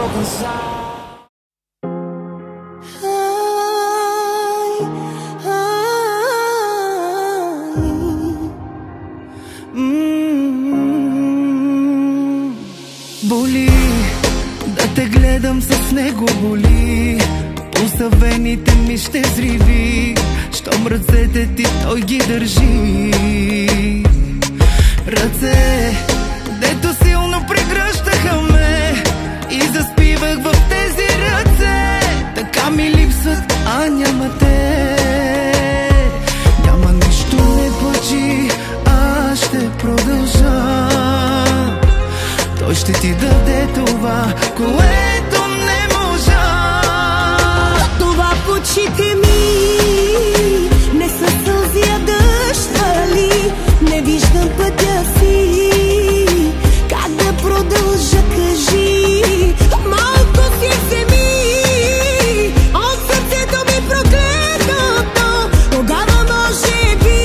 broken sound. Боли да те гледам с него, боли. Усъвените ми ще взриви, щом ръцете ти той ги държи. Ръце, дето силно прегръщаха ме и заспивах в тези ръце. Така ми липсват, а няма те. Няма нищо, не плачи, аз ще продължа. Той ще ти даде това, което не можа. Това в очите ми не са сълзи, а дъжд вали. Не виждам пътя си, как да продължа, кажи. Малко си вземи от сърцето ми проклетото. Тогава може би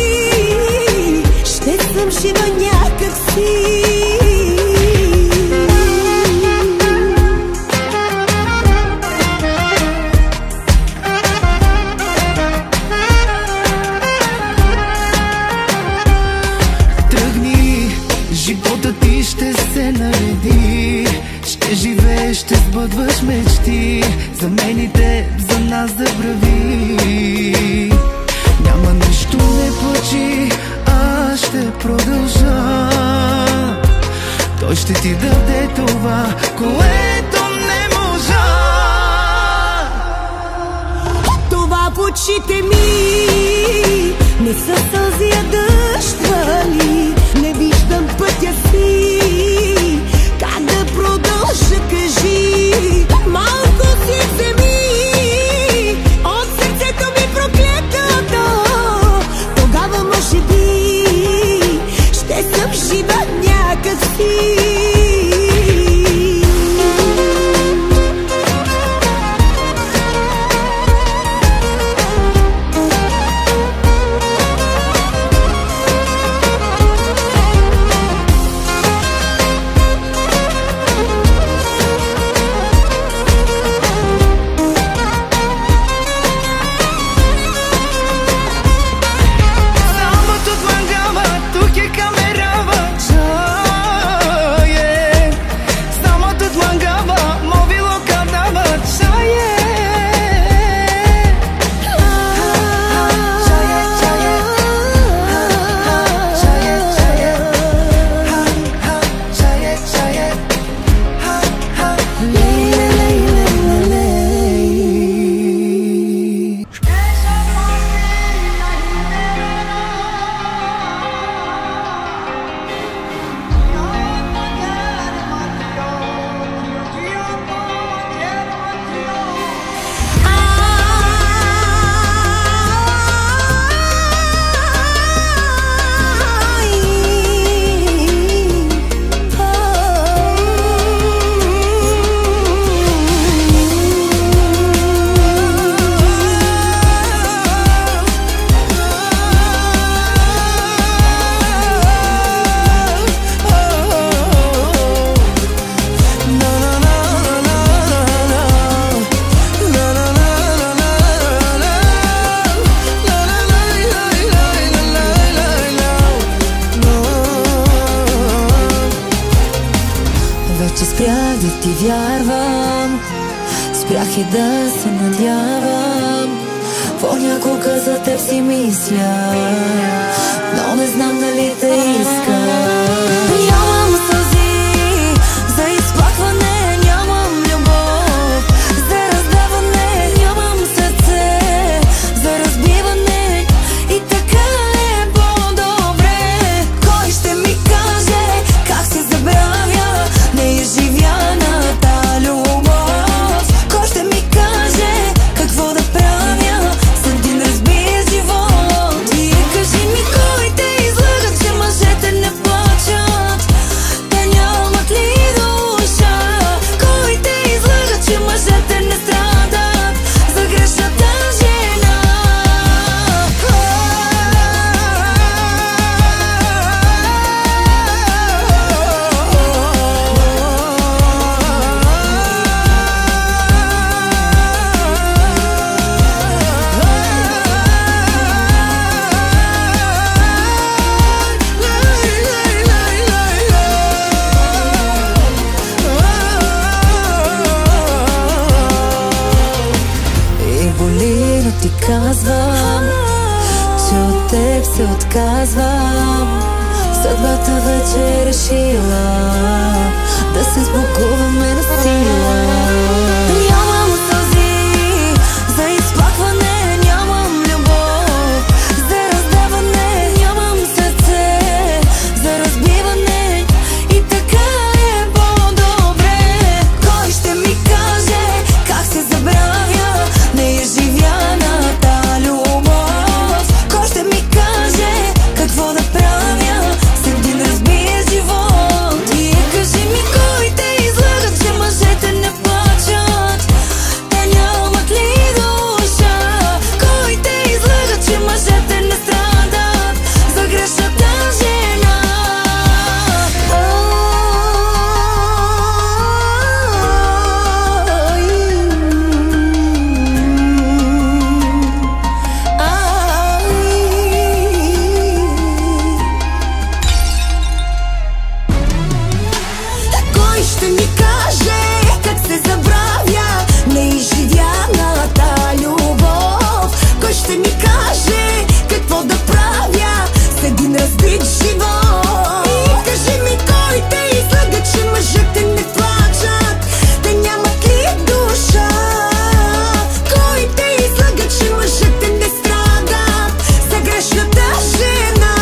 ще съм жива някак си. Живота ти ще се нареди, ще живееш, ще сбъдваш мечти. За мен и теб, за нас забрави. Няма нищо, не плачи, аз ще продължа. Той ще ти даде това, което не можа. Това в очите ми не са сълзи, а дъжд вали. Не виждам пътя си, как да продължа, кажи. Малко си вземи от сърцето ми проклетото. Тогава може би ще съм жива някак си. Вече спрях да ти вярвам, спрях и да се надявам. Понякога за теб си мисля, но не знам дали те искам. Нямам сълзи за изплакване, нямам любов за раздаване, нямам сърце за разбиване. И така е по-добре. Кой ще ми каже как се забравя неизживяната любов? Кой ще ми каже какво да правя с един разбит живот? И кажи ми кой отказвам. Съдбата вече е решила да се сбогуваме на сила. Нямам сълзи за изплакване, нямам любов за раздаване, нямам сърце за разбиване и така е по-добре. Кой ще ми каже как се забравя неизживяната любов? Кой ще ми каже какво да правя с един разбия живот? Ти кажи ми кой те излага, че мъжете не плачат, те нямат ли душа? Кой те излага, че мъжете не страдат за грешната жена? Кой ще ми каже как се забравя неизживяната любов? Кой ще ми каже какво да правя с един разбит живот? И кажи ми кой те излага, че мъжете не плачат, те нямат ли душа? Кой те излага, че мъжете не страдат за грешната жена?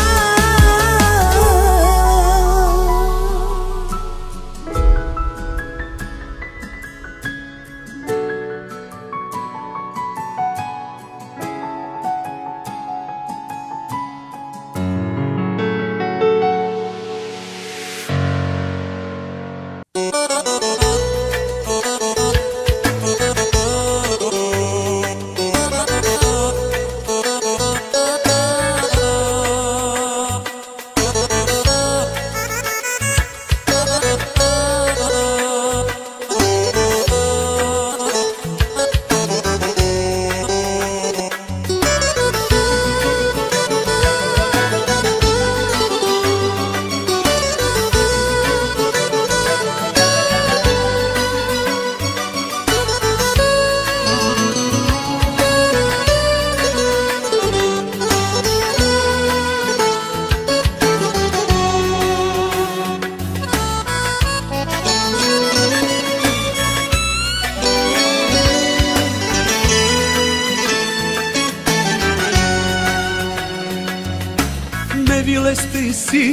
Ne vilesti si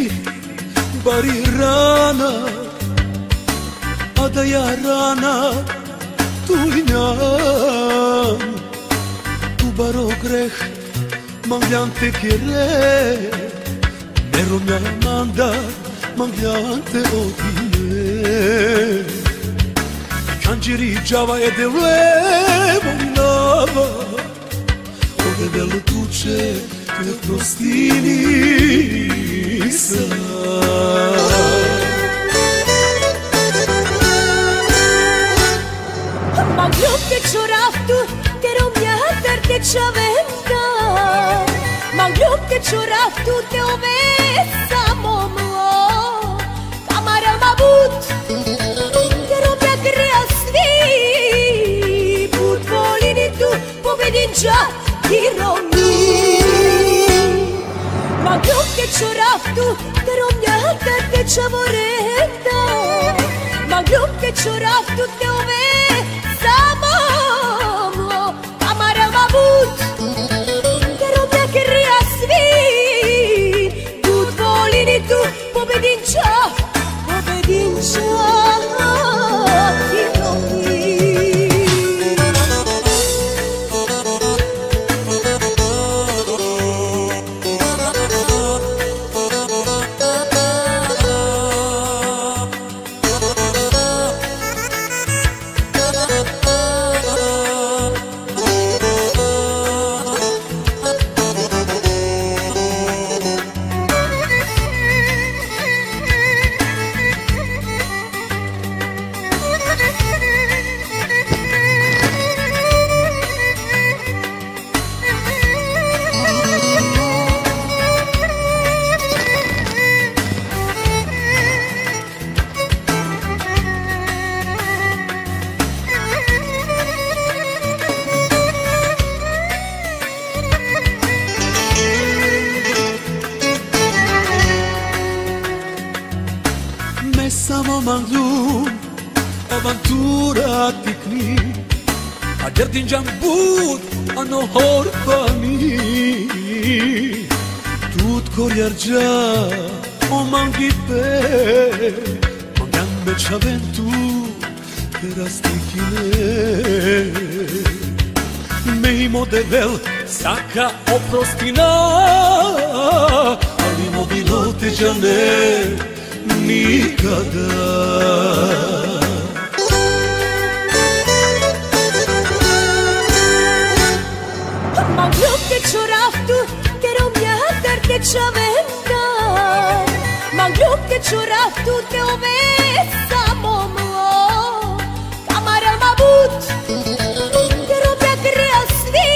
bari rana, a da ja rana tu njam. Tu baro greh mangliante kjere, nero mja manda mangliante odine. Kanjiri Java e dele molinava, ove velo tuče te prostini sa. Ma glömde cioraftu, te romja te čaventa. Ma glömde cioraftu, te ove samo mlo. Kamara ma but, te romja krasni. Put volini tu, povedinča i romi. Ma glömde cioraftu, te romja te čavorenta. Ma glömde cioraftu, te ove samo mlo. Kamara ma but, te romja krasni. Put volini tu, povedinča i romi. Samo manglum avantura tikni a jardin jambut ano horfani tut coriargia o mangipe mangambe chaventu terastikine mei modevel saka oprostina ali mobilo te jane nikada. Manglum te cioraftu, te romja te čavenda. Manglum te cioraftu, te ove samo mlo. Kamara mabut, te romja grea svi.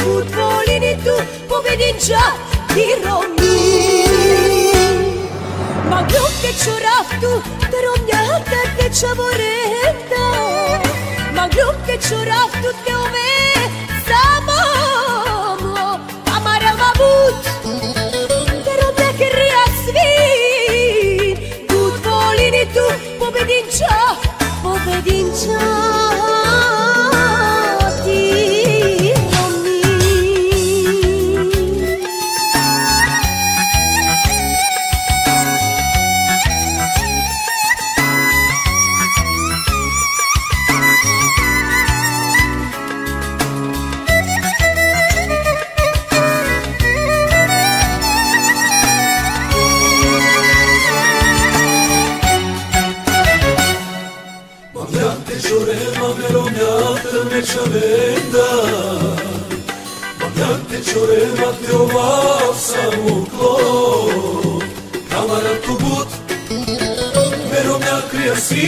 Put volini tu, povedinča ti romi. Manglum te cioraftu, te romja te čavorenda. Manglum te cioraftu, te ove samo mlo. Kamara mabut, te romja grea svi. Put volini tu, povedinča ti romi. Čavenda Magante čorema te ovav samo klop Kamara tu but Verom ja krija si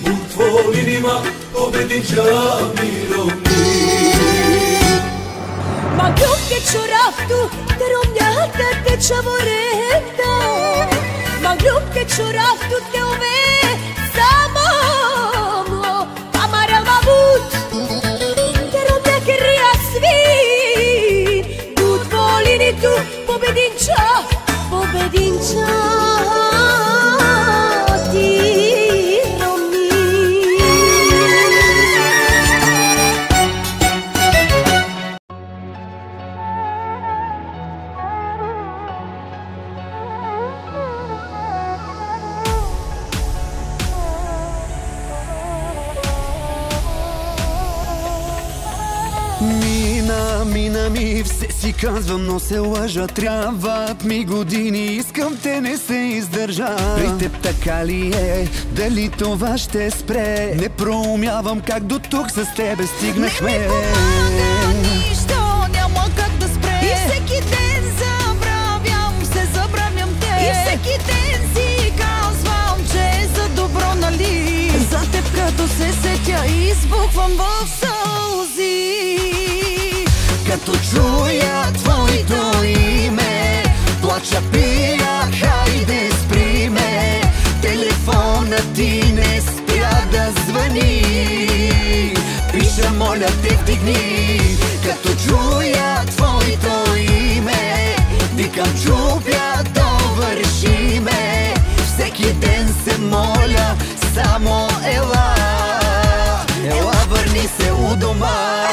But volinima pobedinča mirom mi Manglum te cioraftu, te romja te čavorenda. Manglum te cioraftu, te ove samo mlo. Kamara mabut, te romja grea svi. Put volini tu, povedinča ti romi. Мина ми, все си казвам, но се лъжа. Трябват ми години, искам те, не се издържа. При теб така ли е? Дали това ще спре? Не проумявам как до тук с тебе стигнахме. Не ми помага нищо, няма как да спре. И всеки ден забравям те. И всеки ден си казвам, че е за добро, нали? За теб като се сетя, избухвам в сълзи. Като чуя твоето име, плача, пия, хайде спри ме. Телефонът ти не спря да звъни. Пиша, моля те, вдигни. Като чуя твоето име, викам, чупя, довърши ме. Всеки ден се моля, само ела, върни се у дома.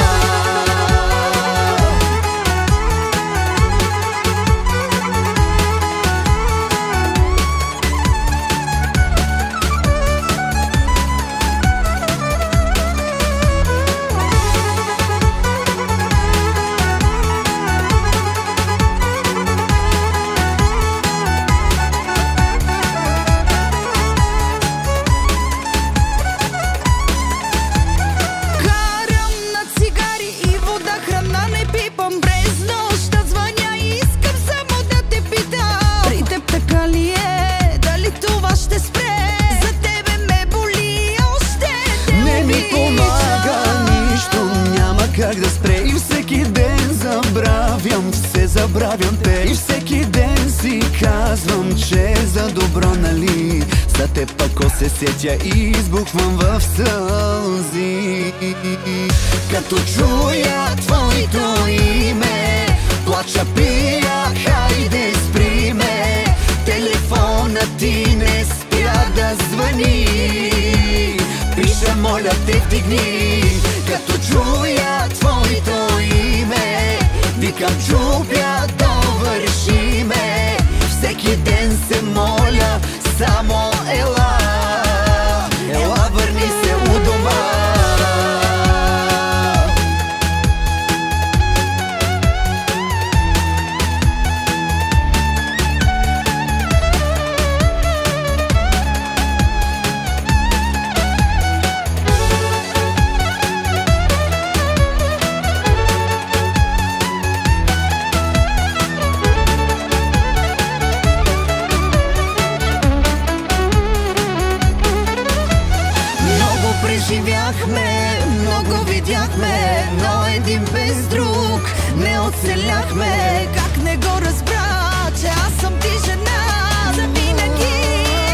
Как да спре и всеки ден забравям те. И всеки ден си казвам, че е за добро, нали? За теб ако се сетя, избухвам в сълзи. Като чуя твоето име, плача, пия, хайде спри ме. Телефон вдигни. Като чуя твоето име, викам чупя, довърши ме. Всеки ден се моля, само ела, ела, върни се у дома. Преживяхме, много видяхме, но един без друг не оцеляхме. Как не го разбра, че аз съм ти жена, завинаги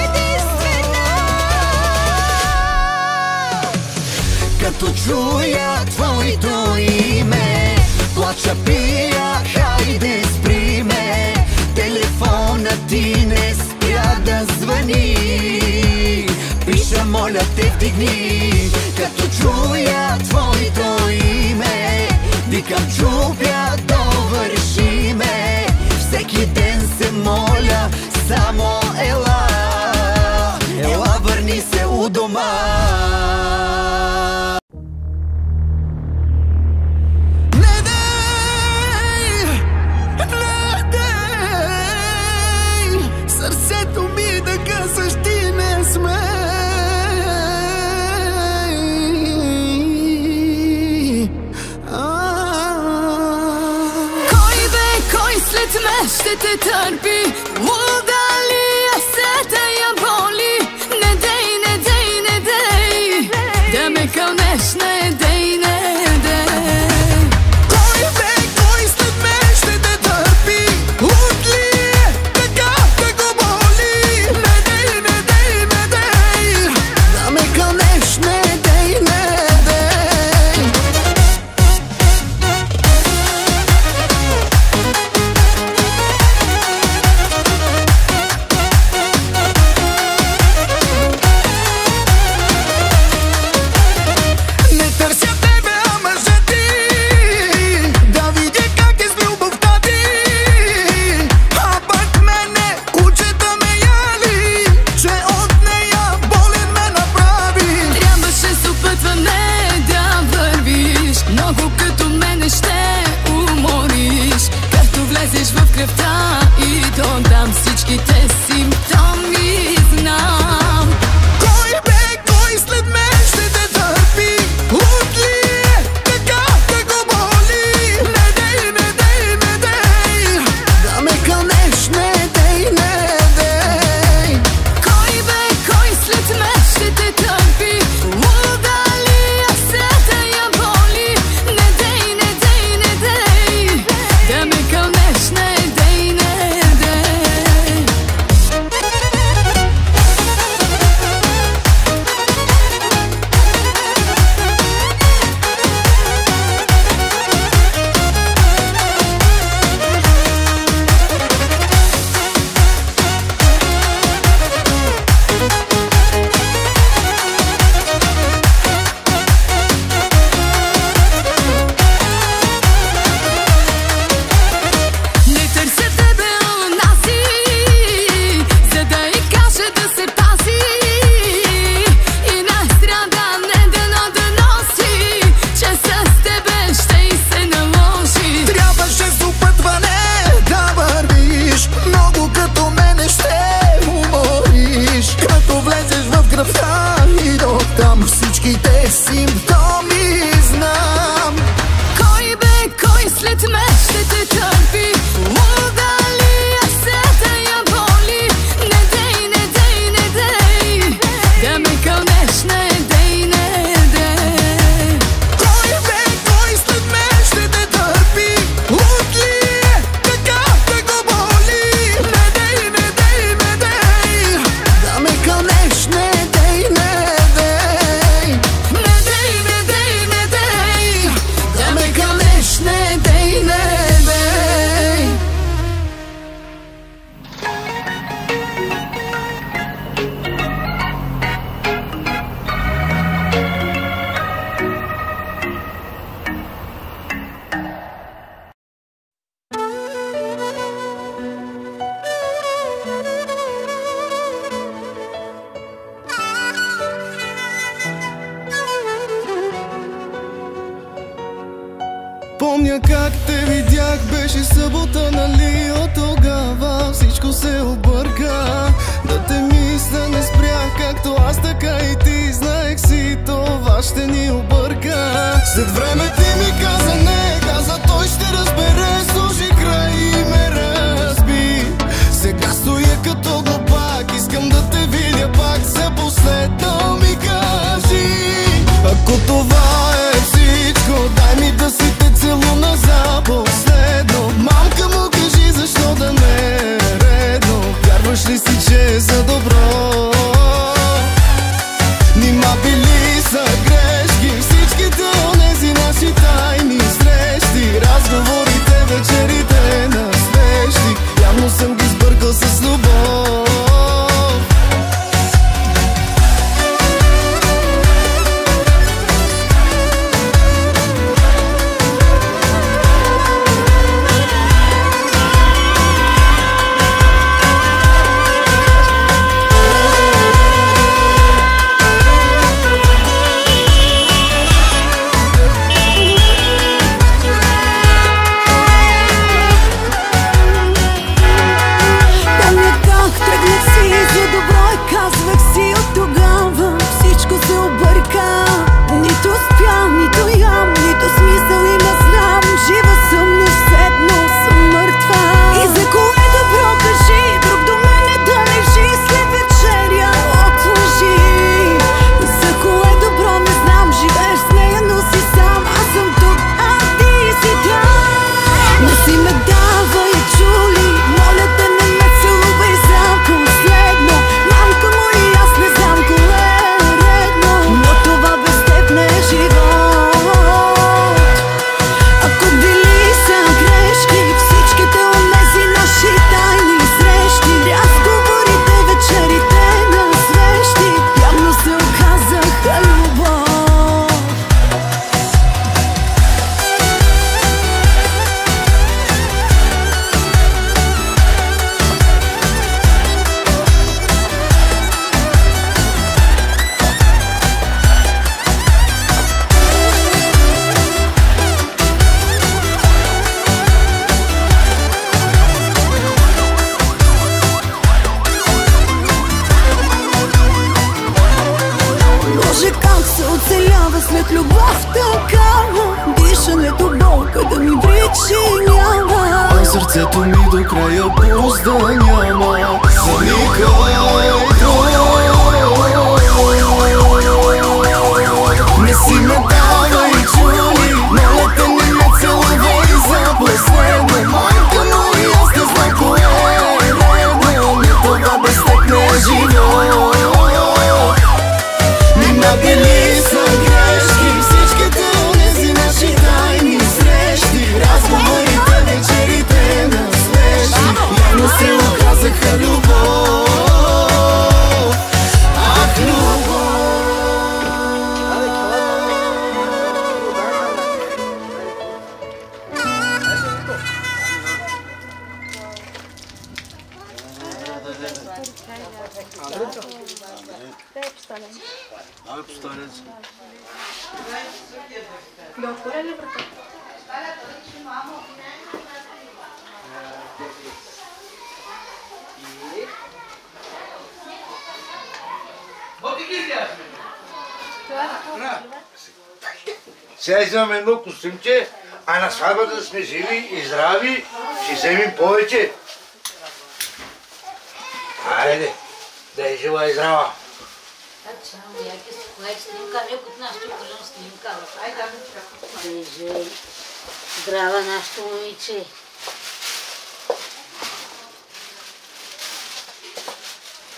единствена. Като чуя твоето име, плача, пия, хайде спри ме. Телефонът ти не спря да звъни. Пиша, моля те, вдигни. Като чуя твоето име, викам чупя, довърши ме. Всеки ден се моля, само ела, ела, върни се у дома. Сърцето ми да казваш ти не сме. Ще те търпи, луда ли е се те я боли? Не дей, не дей, не дей, да ме кълнеш, не дей, не дей. Кой бе, кой след мен ще те търпи? Луд ли е така да го боли? Не дей, не дей, не дей, да ме кълнеш, не дей, не дей. помня как те видях, беше събота, нали? От тогава всичко се обърка. Да те мисля не спрях, както аз, така и ти. Знаех си, това ще ни обърка. След време ти ми каза не, каза той ще разбере. Сложи край и ме разби. Сега стоя като глупак, искам да те видя пак. За последно ми кажи, ако това е всичко, дай ми да си те целуна за последно. Мамка му кажи защо да не е редно. Вярваш ли си, че е за добро? Нима били са грешки всичките онези наши тайни срещи, разговорите, вечерите на свещи. Явно съм ги сбъркал с любов. Сърцето ми до края пуст да няма за никой. Не си ме давай чули, моля те не ме целувай за последно. Майка му и аз не знам кое е редно, но това без теб не е живот. Нима били са грешки всичките онези наши тайни срещи, разговорите, вечерите на свещи. Явно се оказаха любов. Ах, любов. Да отворя ли врата? Сега вземем едно костюмче, а на сватбата да сме живи и здрави, ще вземем повече. Хайде, да е жива и здрава. Здрава нашето момиче.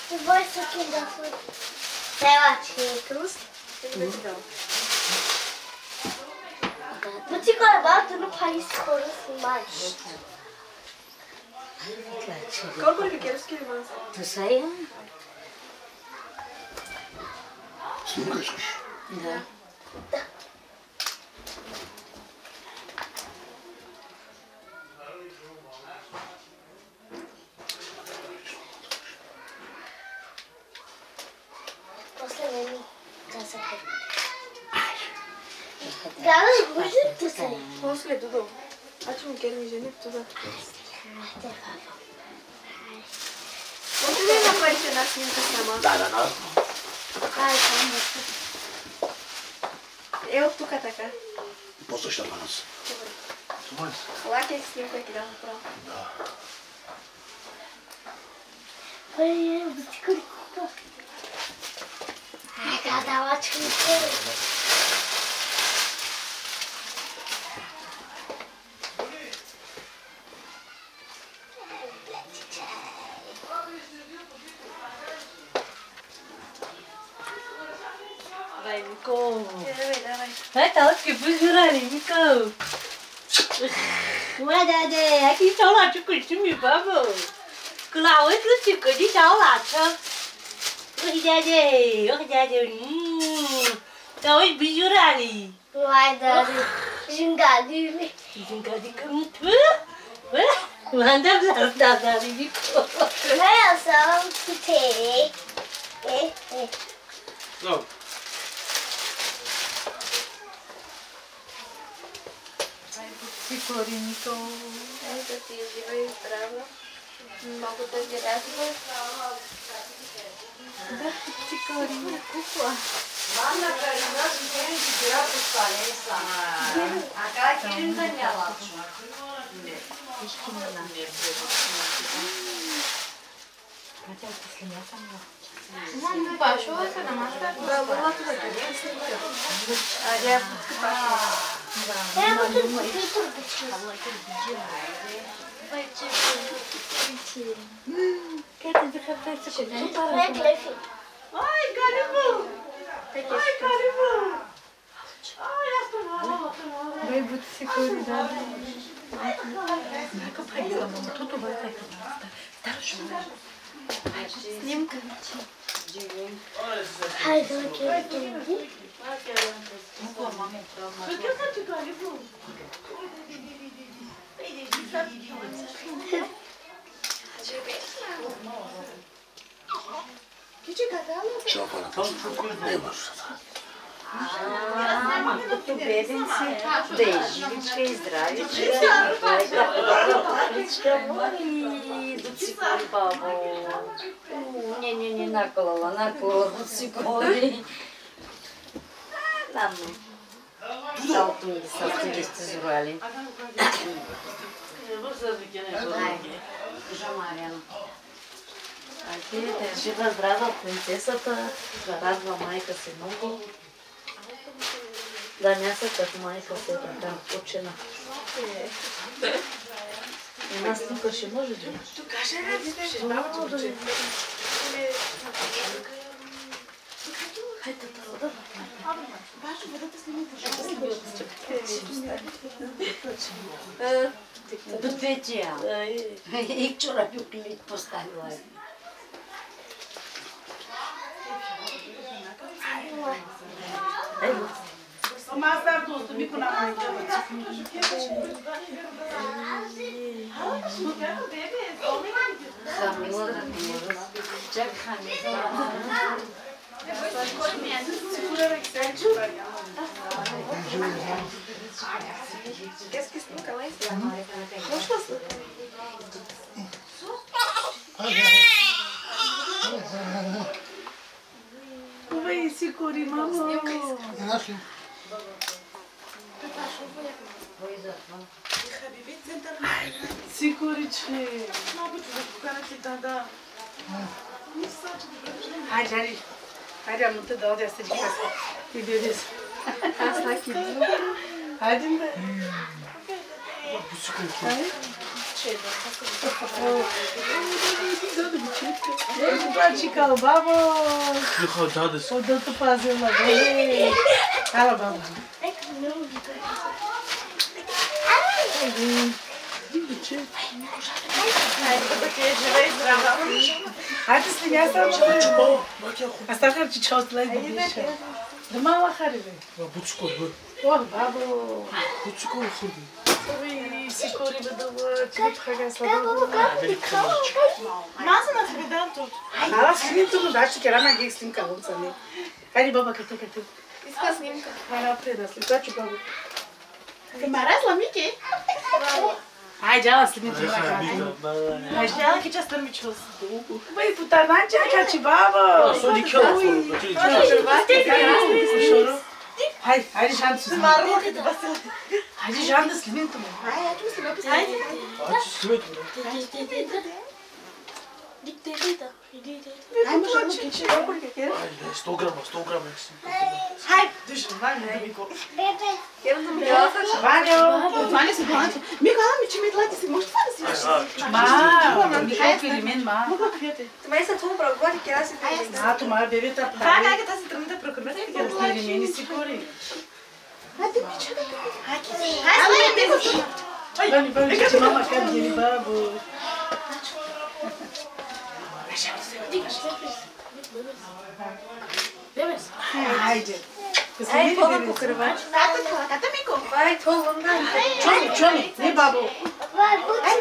Това е съкинда. Тела, че е кръст. Но ти кой е малко, но пари с хора снимаеш. Колко ли кекерски ли бъде? Това е? Снимкаш? Да. После не ми казаха. Трябва да го виждате После туда. А чем мы керем жене туда? Вот ты не напарите на снимку сама. Да. Ево тук така. После ще панас. Лаке снимка ти дам право. Да. Дай, Мико. Давай. Дай, талки бужурали, Мико. Ủa đây, cái cháu là chú quỷ chú mì bắp rồi. Cứ lao ấy cứ chỉ có đi cháu là cho. Ôi đây, cháu ấy bị dữ ra đi. Vai dar gingadinho. Ginga đi cầm thứ. Mà đáp là đi đi. Não, só que tem. Não. Сикоринко. Это ты живешь здраво. Могу так делать. Да, сикоринко, кукла. Manda pra nós querem tirar os palestra. A cara querem ganhar lá. Пошел это на масштаб. Да, была туда, конечно. А я пошел. Я буду купить трубочку. Ой, Галибу! Ой, Галибу! Ой, я стала. Дай будь секунду, да. Как пойдем, мама, тут у вас старший. Снимка. Hai, eu quero Чего пора? Не можешь. Като беден си, да е живичка и здравичка, и да си кори, бабо. Не, наклала, да си кори. Там, цялото ми са сте зрояли. Жа Мариана. Айде, жива здрава принцесата, да радва майка си много. Да мясата в майка се там почина. И нас тук ще може да има. Тук каже ради ще много да ви. Хайде да Баш, водата снимите. до двечия. И чорапи клик поставила. Mais tarde, tu me com na mãe. Хамила да не може. Чак хамила. Qu'est-ce que c'est quand même? Bonjour. Ой, сикори, мамо. Сикориче. Много ти покана ти да. Хайде, хайде, му те да одя се дикас. Ти бебес. Аз таки. Хайде бе. Това чикал, бабо. Одото пазила, бе. Ала, бабо. Хайде си не съм. Аз така че чао слайд да биша. Да мала хари, бе. Бучко, бе. О, бабо. Бучко, ходи. Ой, сикори бе да ти пхага слабо. Маза на тебе дам тут. Ала си не тук, да ще кера на гек снимка лунцами. Хайде, баба, като. Иска снимка. Хайде, преда, след това че бабо. Te marazla, Miki? Hai, geala, slimit la Hai, geala, că ce-a micios. Băi, putanacea, ce babă! Só de que ela falou? Hai, Jean, sus. Hai, Jean, slimit, mă. Hai. Hai, mă, Jean, ce e? 100 grama. Hai, duci, vai, nu mico. Vale, se bate. Mico, ce mi-e late, se moști fără să Hai, experiment, ma. Tu mai să tu un program, că era să fie. Tu mai bebe ta. Hai, că ta să trimite procurăm. Experiment, sigur. Hai, de ce? Hai, Bani, ce mama că vine babă. Haide. Hai, polă cu cârva. Tata, mico. Vai, polă, Ciomi, ne babă. Hai,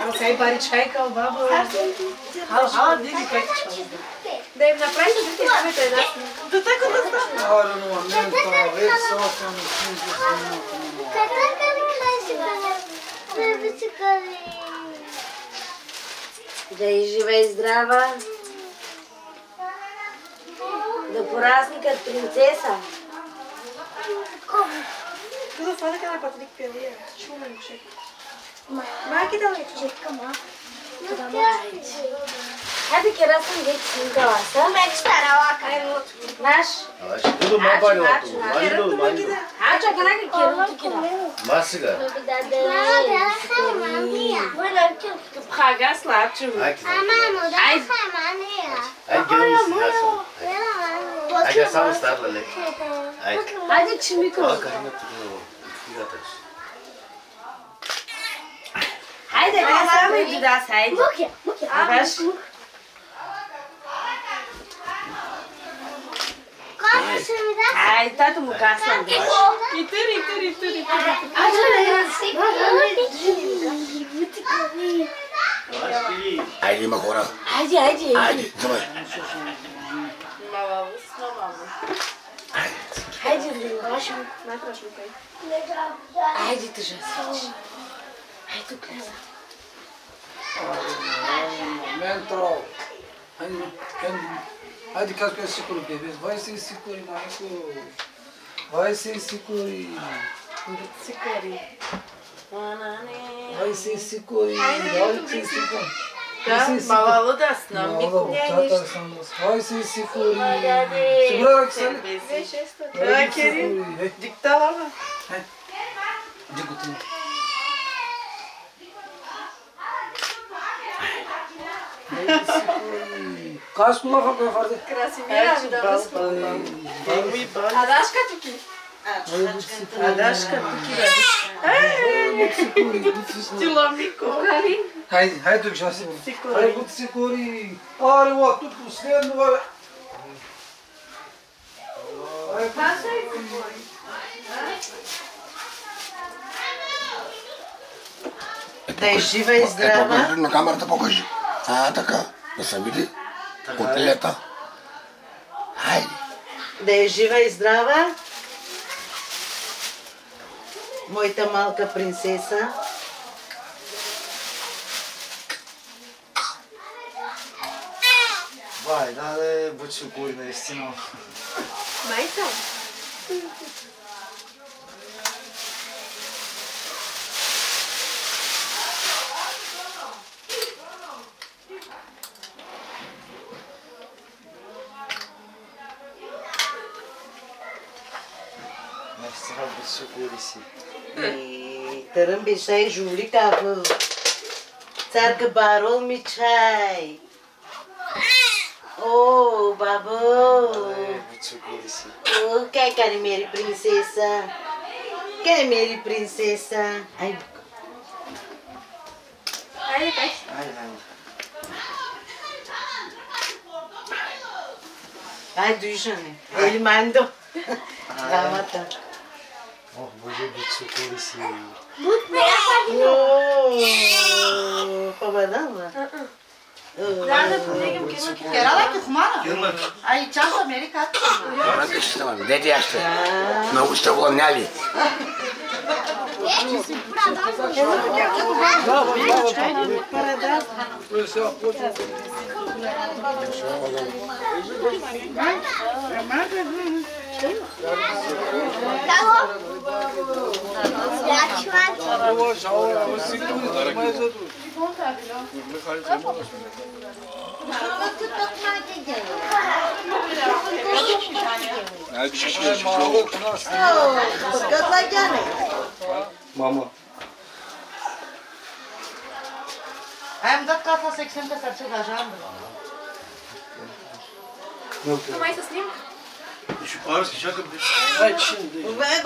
o să ai bari ceai ca o babă. Hala, digi că ai ceai. Dai, na praia tu te vai pegar. Tu tá com essa? Olha no momento, ele só tem um Да и живей здрава, да поразникът принцеса. Tu fala que ela pode ter que chuma no cheque. Mas que dá um cheque, mano. Хайде кера съм вече снимкала са. Como é que estará a cara? Наш. Tudo mal barulho. Ача канака кера tu кера. Máscara. Пхага слабчу. Ai, já sabe estar lá. Ai. Хайде чимико. Хайде касаме и да сайде. Абаш. Ai, tatu mu kasam. Ituri. Haydi makora. Haydi. Haydi, tamam. Haydi. Haydi trža. Haydi klasa. momento. Haydi kaç sikuri bebes. Vai ser sikuri Marco. Vai ser sikuri. Vai ser sikuri. Mavalı da sınav Miko. Vai ser sikuri. Segura que Да, Кирил. Диктала. Дигутин. Kaç mı bakıyor fardı? Красивая, да, да. Адашка туки. Адашка туки. Стила Мико. Haydi dur şansı. Haydi bu sikuri. Ari o tut bu sen var. Да е жива и здрава. На камерата покажи. Така. Да се види. Котлета. Хайде. Да е жива и здрава. Моята малка принцеса. Vai, dale buciucuri наистина. Майка. Наистина buciucuri си. Tărâm beșai julica vă. Țarcă barol mi ceai. Oh, babo. Buciucuri si. Oh, care meri princesa. Care meri princesa. Ai. Hai. Ai, dușane. Ele mandou. Ramata. Oh, băie buciucuri si. Oh, пободала? Ладно, подигам кино. Керала ки хумара? Ай, чаша Америка. Дете яще. Много сте влъмняли. Mama. Am dat kafası eksen de sarçı gajan. Nu mai să snim? Și parți că șacă pe... Vai,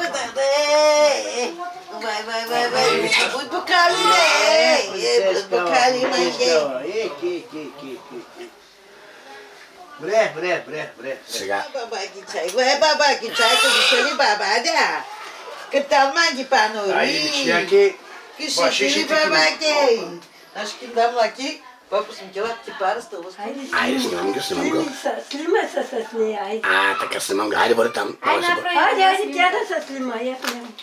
bucali, mai Bre. Сега. Баба, чай, кажи баба, да. Катал манги панори. Айде, мечняки. Киши баба, кей. Аз киндам лаки. Папа съм тела, ти пара стълва. Айде, снимам го. Снима се с нея, айде. Така снимам го. Айде, бъде там. Айде, тя да се снима, я снимам.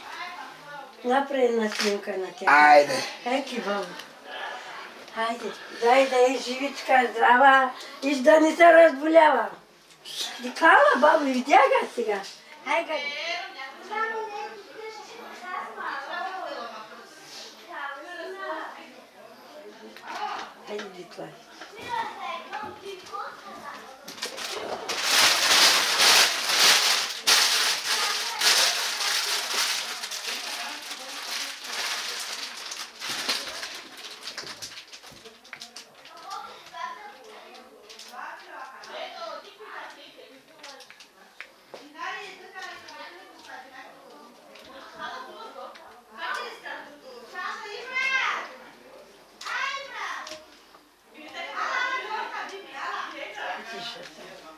Направи една снимка на тя. Айде. Еки, баба. Хайде, дай да е живичка, здрава и да не се разболява. Дикала, баба, видя га сега. Хайде. Хайде, дитла.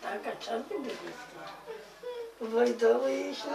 Така, чанти бе гости. Войдово и шно.